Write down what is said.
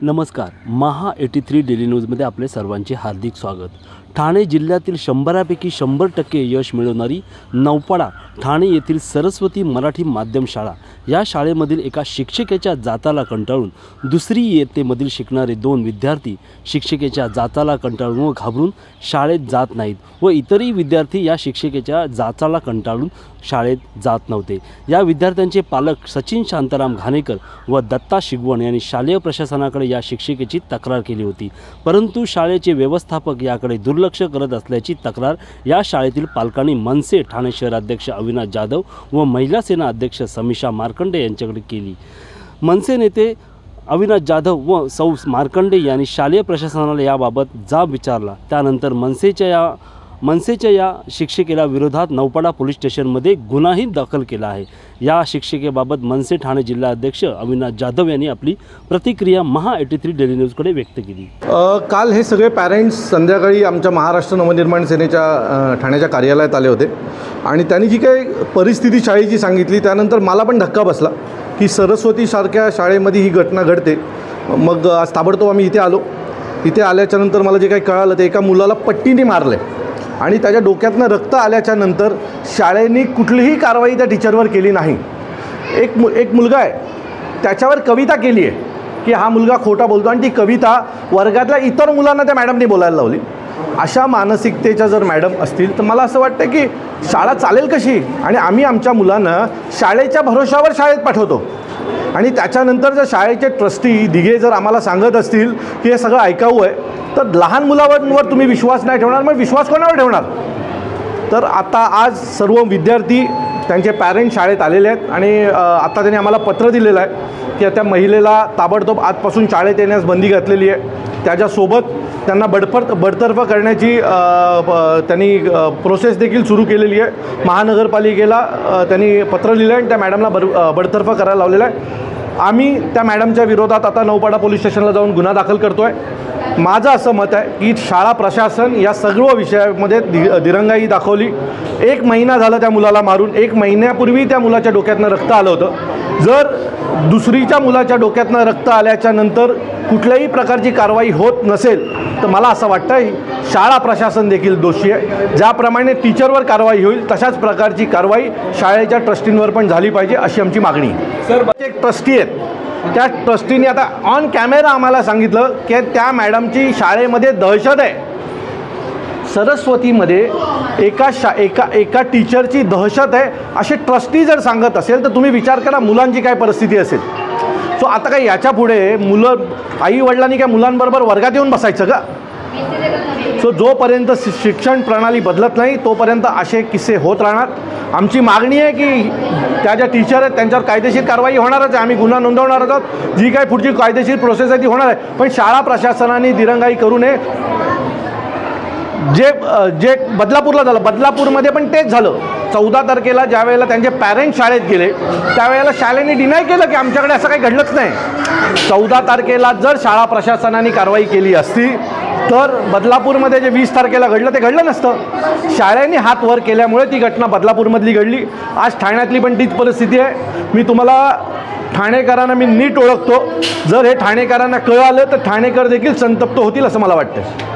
नमस्कार, महा 83 डेली न्यूजमध्ये आपले सर्वांचे हार्दिक स्वागत। ठाणे जिल्ह्यातील 100पैकी 100% यश मिळवणारी नौपाडा ठाणे येथील सरस्वती मराठी माध्यम शाळा या शाळेमधील एका शिक्षिकेच्या जाचाला कंटाळून दुसरी इयत्तेमधील शिकणारे 2 विद्यार्थी शिक्षिकेच्या जाचाला कंटाळून व घाबरून शाळेत जात नाहीत व इतरही विद्यार्थी या शिक्षिकेच्या जाचाला कंटाळून शाळेत जात नव्हते। या विद्यार्थ्यांचे पालक सचिन शांताराम घाणेकर व दत्ता शिगवण यांनी शालेय प्रशासनाकडे या शिक्षिकेची तक्रार केली होती, परंतु शाळेचे व्यवस्थापक याकडे दुर्लक्ष करत असल्याची तक्रार या शाळेतील पालकांनी मनसे ठाणे शहराध्यक्ष अविनाश जाधव व महिला सेना अध्यक्ष समीक्षा मार्कंडे यांच्याकडे केली। मनसे नेते अविनाश जाधव व सौ मार्कंडे यांनी शालेय प्रशासनाला याबाबत जाब विचारला। त्यानंतर मनसेच्या या शिक्षिकेला विरोधात नौपाडा पोलीस स्टेशनमध्ये गुन्हाही दाखल केला आहे। या शिक्षिकेबाबत मनसे ठाणे जिल्हा अध्यक्ष अविनाश जाधव यांनी आपली प्रतिक्रिया महा 83 डेली न्यूजकडे व्यक्त केली। काल हे सगळे पॅरेंट्स संध्याकाळी आमच्या महाराष्ट्र नवनिर्माण सेनेच्या ठाण्याच्या कार्यालयात आले होते आणि त्यांनी जी काही परिस्थिती शाळेची सांगितली त्यानंतर मला पण धक्का बसला की सरस्वतीसारख्या शाळेमध्ये ही घटना घडते। मग आज ताबडतोब आम्ही इथे आलो। इथे आल्याच्यानंतर मला जे काही कळालं ते एका मुलाला पट्टीने मारले आणि त्याच्या डोक्यातनं रक्त आल्याच्या नंतर शाळेने कुठलीही कारवाई त्या टीचरवर केली नाही। एक मुलगा आहे, त्याच्यावर कविता केली आहे की हा मुलगा खोटा बोलतो आणि ती कविता वर्गातल्या इतर मुलांना त्या मॅडमने बोलायला लावली। अशा मानसिकतेच्या जर मॅडम असतील तर मला असं वाटतं की शाळा चालेल कशी। आणि आम्ही आमच्या मुलांना शाळेच्या भरोशावर शाळेत पाठवतो आणि त्याच्यानंतर जर शाळेचे ट्रस्टी दिघे जर आम्हाला सांगत असतील की हे सगळं ऐकावं आहे तर लहान मुलांवर तुम्ही विश्वास नाही ठेवणार, मग विश्वास कोणावर ठेवणार। तर आता आज सर्व विद्यार्थी त्यांचे पॅरेंट्स शाळेत आलेले आहेत आणि आता त्यांनी आम्हाला पत्र दिलेलं आहे की त्या महिलेला ताबडतोब आजपासून शाळेत येण्यास बंदी घातलेली आहे। त्याच्यासोबत त्यांना बडतर्फ करण्याची त्यांनी प्रोसेस देखील सुरू केलेली आहे। महानगरपालिकेला त्यांनी पत्र लिहिलं आहे आणि त्या मॅडमला बडतर्फ करायला लावलेलं आहे। आम्ही त्या मॅडमच्या विरोधात आता नौपाडा पोलीस स्टेशनला जाऊन गुन्हा दाखल करतो आहे। माझं असं मत आहे की शाळा प्रशासन या सर्व विषयामध्ये दिरंगाई दाखवली। 1 महिना झाला त्या मुलाला मारून, 1 महिन्यापूर्वी त्या मुलाच्या डोक्यातनं रक्त आलं होतं। जर दुसरीच्या मुलाच्या डोक्यातनं रक्त आल्याच्या नंतर कुठल्याही प्रकारची कारवाई होत नसेल तर मला असं वाटतं शाळा प्रशासन देखील दोषी आहे। ज्याप्रमाणे टीचरवर कारवाई होईल तशाच प्रकारची कारवाई शाळेच्या ट्रस्टींवर पण झाली पाहिजे अशी आमची मागणी आहे। सर, एक ट्रस्टी आहेत, त्या ट्रस्टीने आता ऑन कॅमेरा आम्हाला सांगितलं की त्या मॅडमची शाळेमध्ये दहशत आहे। सरस्वतीमध्ये एका टीचरची दहशत आहे असे ट्रस्टी जर सांगत असेल तर तुम्ही विचार करा मुलांची काय परिस्थिती असेल। सो आता काय याच्या पुढे मुलं आई वडिलांनी काय मुलांबरोबर वर्गात येऊन बसायचं का? सो जोपर्यंत शिक्षण प्रणाली बदलत नाही तोपर्यंत असे किस्से होत राहणार। आमची मागणी आहे की त्या ज्या टीचर आहेत त्यांच्यावर कायदेशीर कारवाई होणारच आहे। आम्ही गुन्हा नोंदवणारच आहोत। जी काही पुढची कायदेशीर प्रोसेस आहे ती होणार आहे, पण शाळा प्रशासनाने दिरंगाई करू नये। जे बदलापूरला झालं, बदलापूरमध्ये पण तेच झालं। 14 तारखेला ज्या वेळेला त्यांचे पॅरेंट्स शाळेत गेले त्यावेळेला शाळेने डिनाय केलं की आमच्याकडे असं काही घडलंच नाही। 14 तारखेला जर शाळा प्रशासनाने कारवाई केली असती तर बदलापूरमध्ये जे 20 तारखेला घडलं ते घडलं नसतं। शाळेने हात वर केल्यामुळे ती घटना बदलापूरमधली घडली। आज ठाण्यातली पण तीच परिस्थिती आहे। मी तुम्हाला ठाणेकरांना मी नीट ओळखतो। जर हे ठाणेकरांना कळालं तर ठाणेकर देखील संतप्त होतील असं मला वाटतं।